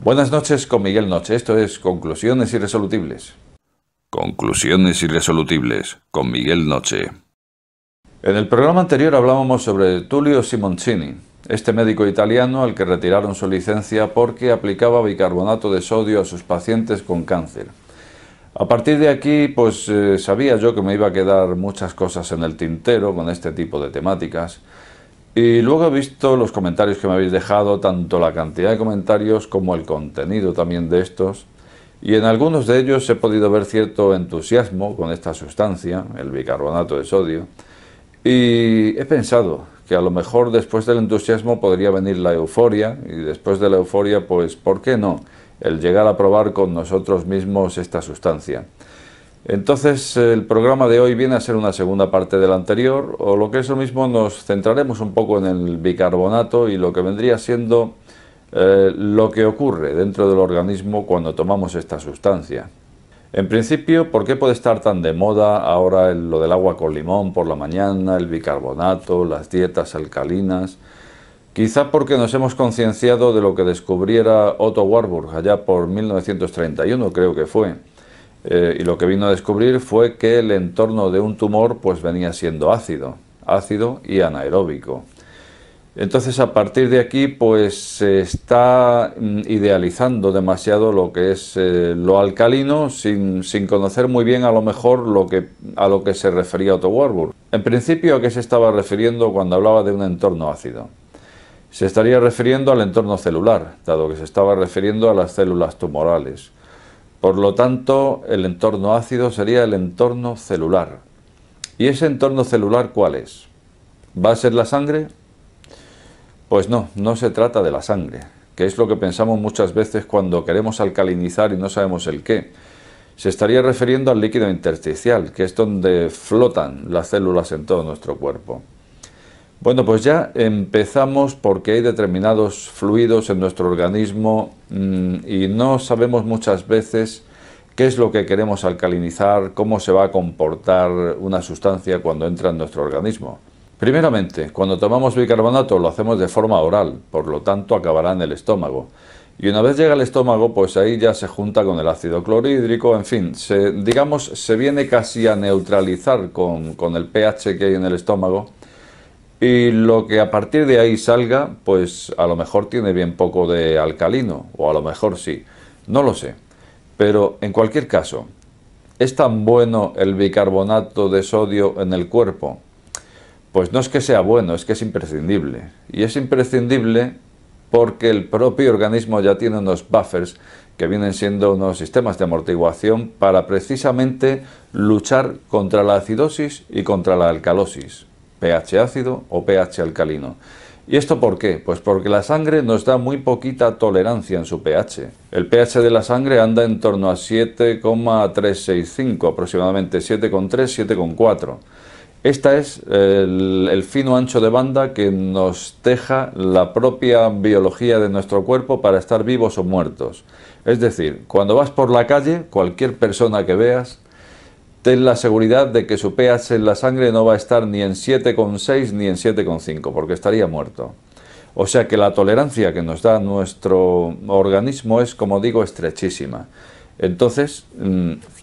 Buenas noches con Miguel Noche, esto es Conclusiones Irresolubles. Conclusiones Irresolubles con Miguel Noche. En el programa anterior hablábamos sobre Tullio Simoncini, este médico italiano al que retiraron su licencia porque aplicaba bicarbonato de sodio a sus pacientes con cáncer. A partir de aquí, pues sabía yo que me iba a quedar muchas cosas en el tintero con este tipo de temáticas. Y luego he visto los comentarios que me habéis dejado, tanto la cantidad de comentarios como el contenido también de estos. Y en algunos de ellos he podido ver cierto entusiasmo con esta sustancia, el bicarbonato de sodio. Y he pensado que a lo mejor después del entusiasmo podría venir la euforia, y después de la euforia, pues, ¿por qué no? El llegar a probar con nosotros mismos esta sustancia. Entonces, el programa de hoy viene a ser una segunda parte del anterior, o lo que es lo mismo, nos centraremos un poco en el bicarbonato y lo que vendría siendo lo que ocurre dentro del organismo cuando tomamos esta sustancia. En principio, ¿por qué puede estar tan de moda ahora lo del agua con limón por la mañana, el bicarbonato, las dietas alcalinas? Quizá porque nos hemos concienciado de lo que descubriera Otto Warburg allá por 1931, creo que fue. Y lo que vino a descubrir fue que el entorno de un tumor pues venía siendo ácido y anaeróbico. Entonces, a partir de aquí, pues se está idealizando demasiado lo que es lo alcalino sin conocer muy bien a lo mejor a lo que se refería Otto Warburg. En principio, ¿a qué se estaba refiriendo cuando hablaba de un entorno ácido? Se estaría refiriendo al entorno celular, dado que se estaba refiriendo a las células tumorales. Por lo tanto, el entorno ácido sería el entorno celular. ¿Y ese entorno celular cuál es? ¿Va a ser la sangre? Pues no, no se trata de la sangre, que es lo que pensamos muchas veces cuando queremos alcalinizar y no sabemos el qué. Se estaría refiriendo al líquido intersticial, que es donde flotan las células en todo nuestro cuerpo. Bueno, pues ya empezamos porque hay determinados fluidos en nuestro organismo y no sabemos muchas veces qué es lo que queremos alcalinizar, cómo se va a comportar una sustancia cuando entra en nuestro organismo. Primeramente, cuando tomamos bicarbonato lo hacemos de forma oral, por lo tanto acabará en el estómago. Y una vez llega al estómago, pues ahí ya se junta con el ácido clorhídrico, en fin, se viene casi a neutralizar con el pH que hay en el estómago. Y lo que a partir de ahí salga, pues a lo mejor tiene bien poco de alcalino, o a lo mejor sí, no lo sé. Pero en cualquier caso, ¿es tan bueno el bicarbonato de sodio en el cuerpo? Pues no es que sea bueno, es que es imprescindible. Y es imprescindible porque el propio organismo ya tiene unos buffers que vienen siendo unos sistemas de amortiguación para precisamente luchar contra la acidosis y contra la alcalosis. pH ácido o pH alcalino. ¿Y esto por qué? Pues porque la sangre nos da muy poquita tolerancia en su pH. El pH de la sangre anda en torno a 7,365, aproximadamente 7,3, 7,4. Esta es el fino ancho de banda que nos deja la propia biología de nuestro cuerpo para estar vivos o muertos. Es decir, cuando vas por la calle, cualquier persona que veas, ten la seguridad de que su pH en la sangre no va a estar ni en 7,6 ni en 7,5, porque estaría muerto. O sea que la tolerancia que nos da nuestro organismo es, como digo, estrechísima. Entonces,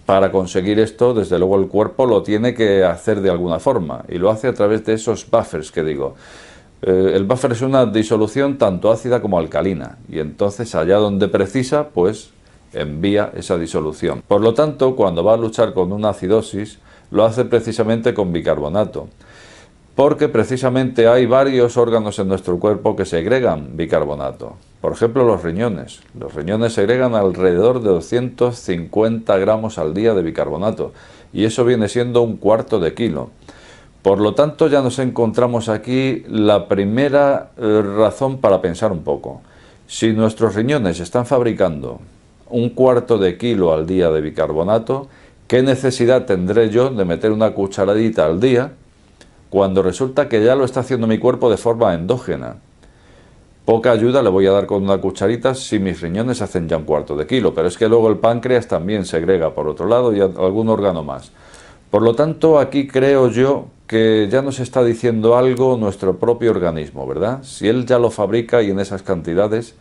para conseguir esto, desde luego el cuerpo lo tiene que hacer de alguna forma, y lo hace a través de esos buffers que digo. El buffer es una disolución tanto ácida como alcalina, y entonces allá donde precisa, pues envía esa disolución. Por lo tanto, cuando va a luchar con una acidosis, lo hace precisamente con bicarbonato, porque precisamente hay varios órganos en nuestro cuerpo que segregan bicarbonato. Por ejemplo, los riñones. Los riñones segregan alrededor de 250 gramos al día de bicarbonato, y eso viene siendo 1/4 de kilo. Por lo tanto, ya nos encontramos aquí la primera razón para pensar un poco. Si nuestros riñones están fabricando 1/4 de kilo al día de bicarbonato, ¿qué necesidad tendré yo de meter una cucharadita al día cuando resulta que ya lo está haciendo mi cuerpo de forma endógena? Poca ayuda le voy a dar con una cucharita si mis riñones hacen ya 1/4 de kilo, pero es que luego el páncreas también segrega por otro lado y algún órgano más. Por lo tanto, aquí creo yo que ya nos está diciendo algo nuestro propio organismo, ¿verdad? Si él ya lo fabrica y en esas cantidades,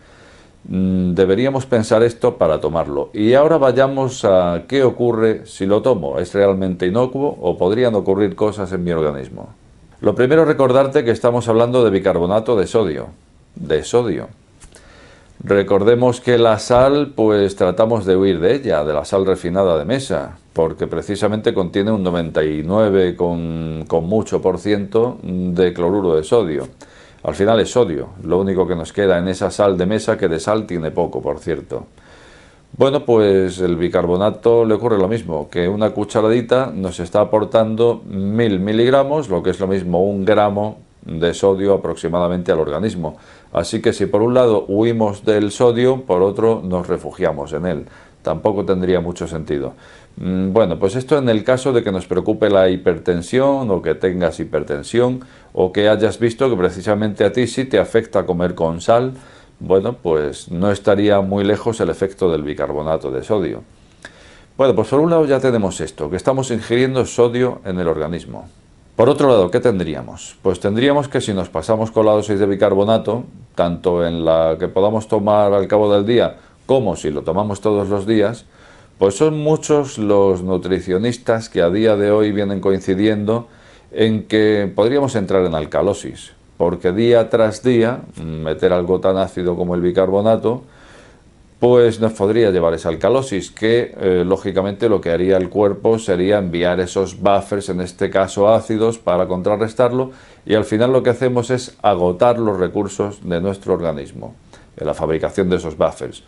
Deberíamos pensar esto para tomarlo. Y ahora vayamos a qué ocurre si lo tomo. ¿Es realmente inocuo o podrían ocurrir cosas en mi organismo? Lo primero es recordarte que estamos hablando de bicarbonato de sodio. De sodio. Recordemos que la sal, pues tratamos de huir de ella, de la sal refinada de mesa, porque precisamente contiene un 99 con mucho por ciento de cloruro de sodio. Al final es sodio, lo único que nos queda en esa sal de mesa, que de sal tiene poco, por cierto. Bueno, pues el bicarbonato le ocurre lo mismo, que una cucharadita nos está aportando 1000 miligramos, lo que es lo mismo 1 gramo de sodio aproximadamente al organismo. Así que si por un lado huimos del sodio, por otro nos refugiamos en él. Tampoco tendría mucho sentido. Bueno, pues esto en el caso de que nos preocupe la hipertensión o que tengas hipertensión o que hayas visto que precisamente a ti sí te afecta comer con sal, bueno, pues no estaría muy lejos el efecto del bicarbonato de sodio. Bueno, pues por un lado ya tenemos esto, que estamos ingiriendo sodio en el organismo. Por otro lado, ¿qué tendríamos? Pues tendríamos que si nos pasamos con la dosis de bicarbonato, tanto en la que podamos tomar al cabo del día como si lo tomamos todos los días, pues son muchos los nutricionistas que a día de hoy vienen coincidiendo en que podríamos entrar en alcalosis, porque día tras día meter algo tan ácido como el bicarbonato pues nos podría llevar esa alcalosis, que lógicamente lo que haría el cuerpo sería enviar esos buffers, en este caso ácidos, para contrarrestarlo, y al final lo que hacemos es agotar los recursos de nuestro organismo en la fabricación de esos buffers.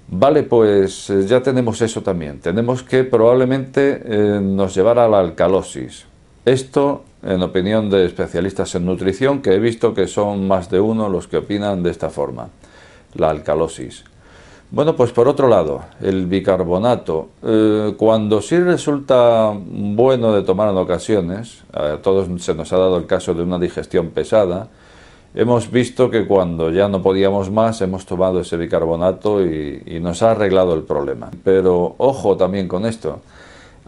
Vale, pues ya tenemos eso también. Tenemos que probablemente nos llevará a la alcalosis. Esto, en opinión de especialistas en nutrición, que he visto que son más de uno los que opinan de esta forma, la alcalosis. Bueno, pues por otro lado, el bicarbonato, cuando sí resulta bueno de tomar en ocasiones, a todos se nos ha dado el caso de una digestión pesada, hemos visto que cuando ya no podíamos más hemos tomado ese bicarbonato y nos ha arreglado el problema. Pero ojo también con esto,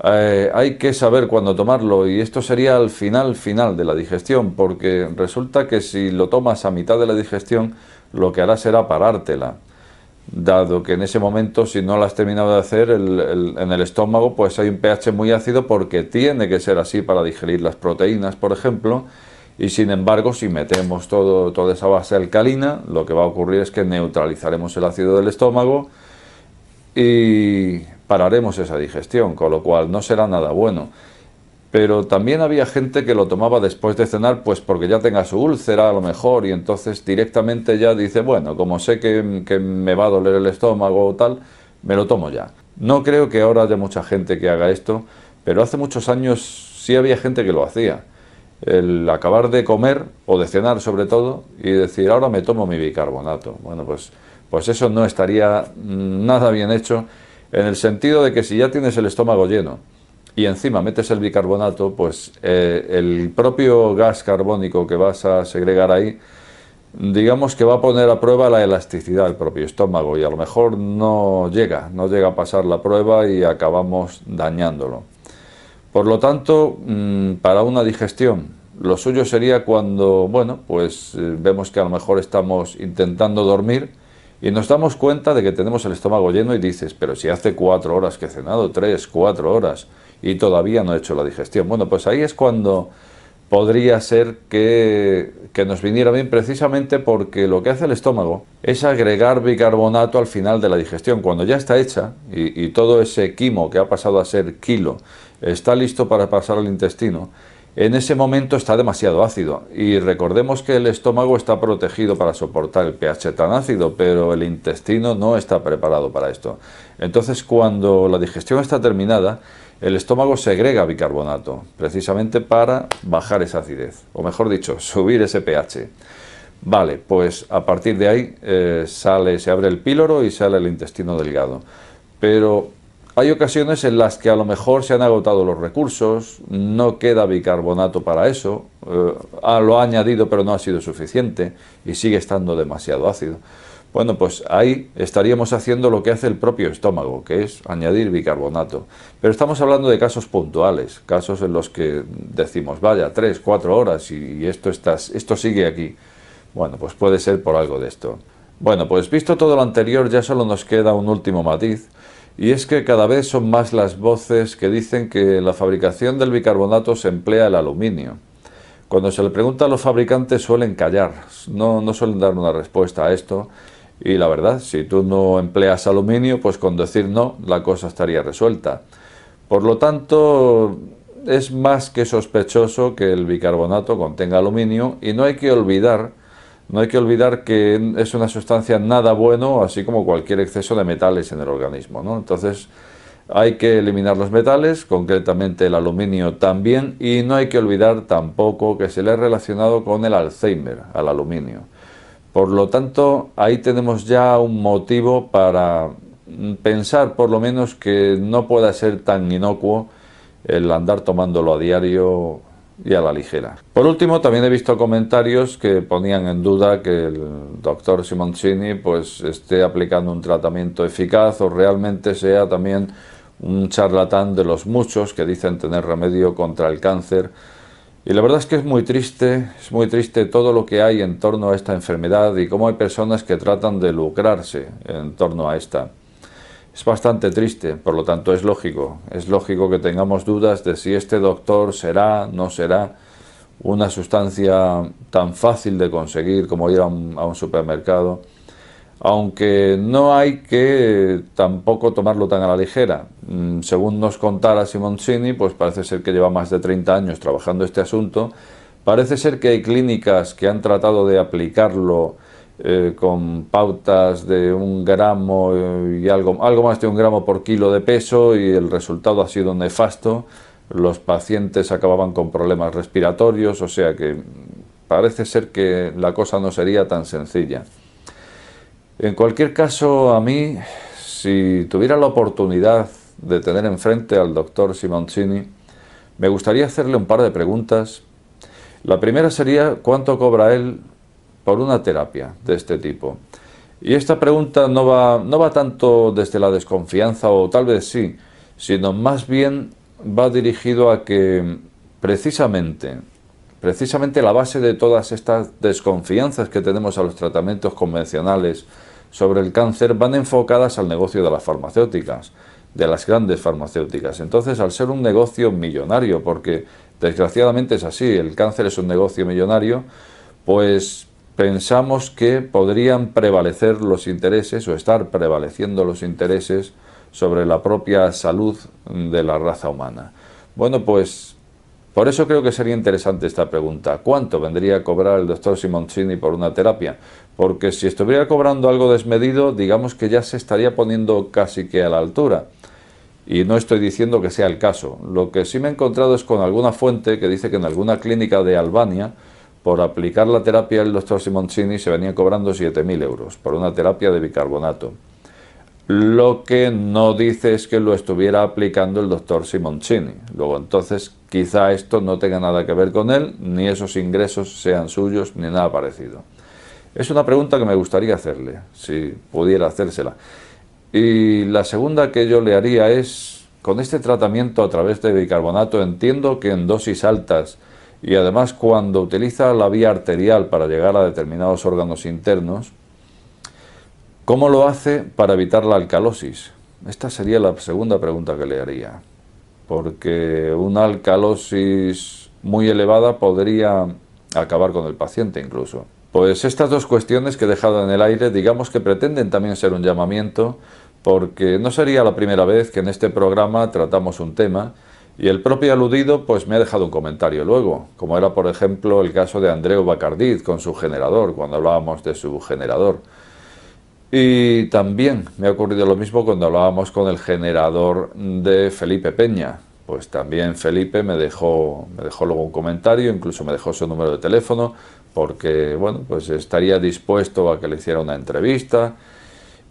hay que saber cuándo tomarlo, y esto sería al final de la digestión, porque resulta que si lo tomas a mitad de la digestión, lo que hará será parártela. Dado que en ese momento, si no lo has terminado de hacer, en el estómago pues hay un pH muy ácido, porque tiene que ser así para digerir las proteínas, por ejemplo, y sin embargo si metemos toda esa base alcalina, lo que va a ocurrir es que neutralizaremos el ácido del estómago y pararemos esa digestión, con lo cual no será nada bueno. Pero también había gente que lo tomaba después de cenar, pues porque ya tenga su úlcera a lo mejor, y entonces directamente ya dice, bueno, como sé que me va a doler el estómago o tal, me lo tomo ya. No creo que ahora haya mucha gente que haga esto, pero hace muchos años sí había gente que lo hacía. El acabar de comer, o de cenar sobre todo, y decir, ahora me tomo mi bicarbonato. Bueno, pues eso no estaría nada bien hecho, en el sentido de que si ya tienes el estómago lleno, y encima metes el bicarbonato, pues el propio gas carbónico que vas a segregar ahí, digamos que va a poner a prueba la elasticidad del propio estómago, y a lo mejor no llega a pasar la prueba y acabamos dañándolo. Por lo tanto, para una digestión, lo suyo sería cuando, bueno, pues vemos que a lo mejor estamos intentando dormir y nos damos cuenta de que tenemos el estómago lleno, y dices, pero si hace 4 horas que he cenado, 3, 4 horas, y todavía no he hecho la digestión. Bueno, pues ahí es cuando podría ser que nos viniera bien, precisamente porque lo que hace el estómago es agregar bicarbonato al final de la digestión. Cuando ya está hecha y todo ese quimo que ha pasado a ser kilo está listo para pasar al intestino, en ese momento está demasiado ácido, y recordemos que el estómago está protegido para soportar el pH tan ácido, pero el intestino no está preparado para esto. Entonces, cuando la digestión está terminada, el estómago segrega bicarbonato, precisamente para bajar esa acidez, o mejor dicho, subir ese pH. Vale, pues a partir de ahí se abre el píloro y sale el intestino delgado. Pero hay ocasiones en las que a lo mejor se han agotado los recursos, no queda bicarbonato para eso, lo ha añadido pero no ha sido suficiente y sigue estando demasiado ácido. Bueno, pues ahí estaríamos haciendo lo que hace el propio estómago, que es añadir bicarbonato. Pero estamos hablando de casos puntuales, casos en los que decimos, vaya, 3, 4 horas y esto sigue aquí. Bueno, pues puede ser por algo de esto. Bueno, pues visto todo lo anterior ya solo nos queda un último matiz, y es que cada vez son más las voces que dicen que en la fabricación del bicarbonato se emplea el aluminio. Cuando se le pregunta a los fabricantes suelen callar, no suelen dar una respuesta a esto, y la verdad, si tú no empleas aluminio, pues con decir no, la cosa estaría resuelta. Por lo tanto, es más que sospechoso que el bicarbonato contenga aluminio, y no hay que olvidar que es una sustancia nada bueno, así como cualquier exceso de metales en el organismo, ¿no? Entonces, hay que eliminar los metales, concretamente el aluminio también, y no hay que olvidar tampoco que se le ha relacionado con el Alzheimer al aluminio. Por lo tanto, ahí tenemos ya un motivo para pensar, por lo menos, que no pueda ser tan inocuo el andar tomándolo a diario y a la ligera. Por último, también he visto comentarios que ponían en duda que el doctor Simoncini pues esté aplicando un tratamiento eficaz o realmente sea también un charlatán de los muchos que dicen tener remedio contra el cáncer. Y la verdad es que es muy triste todo lo que hay en torno a esta enfermedad y cómo hay personas que tratan de lucrarse en torno a esta. Es bastante triste, por lo tanto es lógico que tengamos dudas de si este doctor no será una sustancia tan fácil de conseguir como ir a un supermercado, aunque no hay que tampoco tomarlo tan a la ligera. Según nos contara Simoncini, pues parece ser que lleva más de 30 años trabajando este asunto, parece ser que hay clínicas que han tratado de aplicarlo con pautas de 1 gramo y algo más de 1 gramo por kilo de peso, y el resultado ha sido nefasto. Los pacientes acababan con problemas respiratorios, o sea que parece ser que la cosa no sería tan sencilla. En cualquier caso, a mí, si tuviera la oportunidad de tener enfrente al doctor Simoncini, me gustaría hacerle un par de preguntas. La primera sería, ¿cuánto cobra él por una terapia de este tipo? Y esta pregunta no va tanto desde la desconfianza, o tal vez sí, sino más bien va dirigido a que precisamente la base de todas estas desconfianzas que tenemos a los tratamientos convencionales sobre el cáncer van enfocadas al negocio de las farmacéuticas, de las grandes farmacéuticas. Entonces, al ser un negocio millonario, porque desgraciadamente es así, el cáncer es un negocio millonario, pues pensamos que podrían prevalecer los intereses o estar prevaleciendo los intereses sobre la propia salud de la raza humana. Bueno, pues por eso creo que sería interesante esta pregunta. ¿Cuánto vendría a cobrar el doctor Simoncini por una terapia? Porque si estuviera cobrando algo desmedido, digamos que ya se estaría poniendo casi que a la altura. Y no estoy diciendo que sea el caso. Lo que sí me he encontrado es con alguna fuente que dice que en alguna clínica de Albania, por aplicar la terapia del doctor Simoncini, se venía cobrando 7.000 euros por una terapia de bicarbonato. Lo que no dice es que lo estuviera aplicando el doctor Simoncini. Luego, entonces, quizá esto no tenga nada que ver con él, ni esos ingresos sean suyos, ni nada parecido. Es una pregunta que me gustaría hacerle, si pudiera hacérsela. Y la segunda que yo le haría es, con este tratamiento a través de bicarbonato, entiendo que en dosis altas, y además cuando utiliza la vía arterial para llegar a determinados órganos internos, ¿cómo lo hace para evitar la alcalosis? Esta sería la segunda pregunta que le haría, porque una alcalosis muy elevada podría acabar con el paciente incluso. Pues estas dos cuestiones que he dejado en el aire, digamos que pretenden también ser un llamamiento, porque no sería la primera vez que en este programa tratamos un tema, y el propio aludido pues me ha dejado un comentario luego, como era por ejemplo el caso de Andreu Bacardí con su generador, cuando hablábamos de su generador. Y también me ha ocurrido lo mismo cuando hablábamos con el generador de Felipe Peña. Pues también Felipe me dejó luego un comentario, incluso me dejó su número de teléfono, porque bueno, pues estaría dispuesto a que le hiciera una entrevista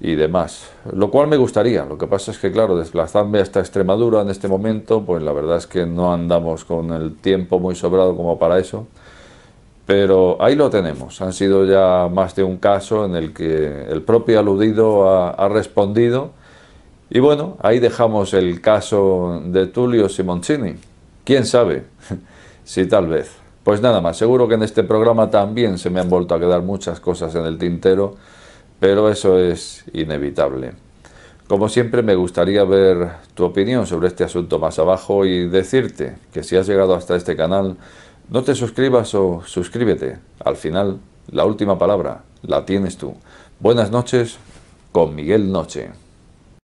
y demás. Lo cual me gustaría. Lo que pasa es que, claro, desplazarme hasta Extremadura en este momento, pues la verdad es que no andamos con el tiempo muy sobrado como para eso. Pero ahí lo tenemos. Han sido ya más de un caso en el que el propio aludido ha respondido. Y bueno, ahí dejamos el caso de Tullio Simoncini. ¿Quién sabe? Sí, tal vez. Pues nada más, seguro que en este programa también se me han vuelto a quedar muchas cosas en el tintero, pero eso es inevitable. Como siempre, me gustaría ver tu opinión sobre este asunto más abajo y decirte que si has llegado hasta este canal, no te suscribas o suscríbete. Al final, la última palabra la tienes tú. Buenas noches con Miguel Noche.